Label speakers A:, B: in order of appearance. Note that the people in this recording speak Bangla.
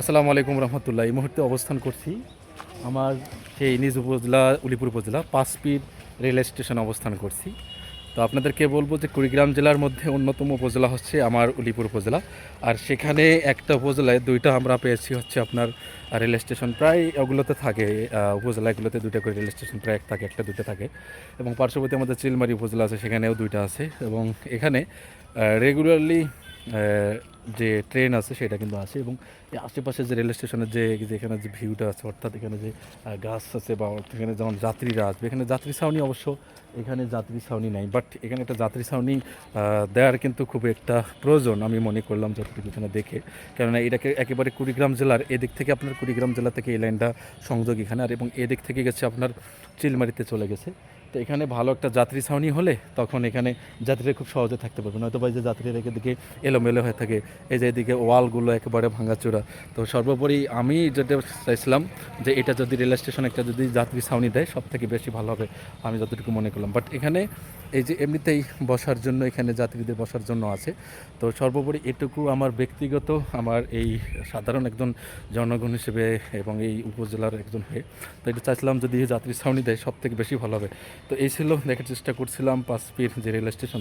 A: আসসালামু আলাইকুম রহমতুল্লাহ। এই মুহূর্তে অবস্থান করছি আমার সেই নিজ উপজেলা উলিপুর উপজেলা পাঁচপীর রেল স্টেশনে অবস্থান করছি। তো আপনাদেরকে বলবো যে কুড়িগ্রাম জেলার মধ্যে অন্যতম উপজেলা হচ্ছে আমার উলিপুর উপজেলা। আর সেখানে একটা উপজেলায় দুইটা আমরা পেয়েছি হচ্ছে আপনার রেল স্টেশন প্রায় ওগুলোতে থাকে। উপজেলাগুলোতে দুইটা করে রেল স্টেশন প্রায় এক থাকে, একটা দুইটা থাকে। এবং পার্শ্ববর্তী আমাদের চিলমারি উপজেলা আছে, সেখানেও দুইটা আছে। এবং এখানে রেগুলারলি যে ট্রেন আছে সেটা কিন্তু আসে। এবং এই আশেপাশে যে রেল স্টেশনের যেখানে যে ভিউটা আছে, অর্থাৎ এখানে যে গাছ আছে বা এখানে যেমন যাত্রীরা আসবে, এখানে যাত্রী ছাউনি অবশ্য এখানে যাত্রী ছাউনি নাই, বাট এখানে একটা যাত্রী ছাউনি দেওয়ার কিন্তু খুব একটা প্রয়োজন আমি মনে করলাম যতটুকু এখানে দেখে। কেননা এটাকে একেবারে কুড়িগ্রাম জেলার এদিক থেকে আপনার কুড়িগ্রাম জেলা থেকে এই লাইনটা সংযোগ এখানে, আর এবং এদিক থেকে গেছে আপনার চিলমারিতে চলে গেছে। তো এখানে ভালো একটা যাত্রী ছাউনি হলে তখন এখানে যাত্রীরা খুব সহজে থাকতে পারবে, নয়তো বা যে যাত্রীরা এদিকে এলোমেলো হয়ে থাকে, এই যে এদিকে ওয়ালগুলো একেবারে ভাঙাচোরা। তো সর্বোপরি আমি যেটা চাইছিলাম যে এটা যদি রেল স্টেশন একটা যদি যাত্রী ছাউনি দেয় সব থেকে বেশি ভালো হবে আমি যতটুকু মনে করলাম। বাট এখানে এই যে এমনিতেই বসার জন্য এখানে যাত্রীদের বসার জন্য আছে। তো সর্বোপরি এটুকু আমার ব্যক্তিগত, আমার এই সাধারণ একজন জনগণ হিসেবে এবং এই উপজেলার একজন হয়ে তো এটা চাইছিলাম যদি যাত্রী ছাউনি দেয় সব থেকে বেশি ভালো হবে। তো এই ছিল, দেখার চেষ্টা করছিলাম পাঁচপীর যে রেল স্টেশন।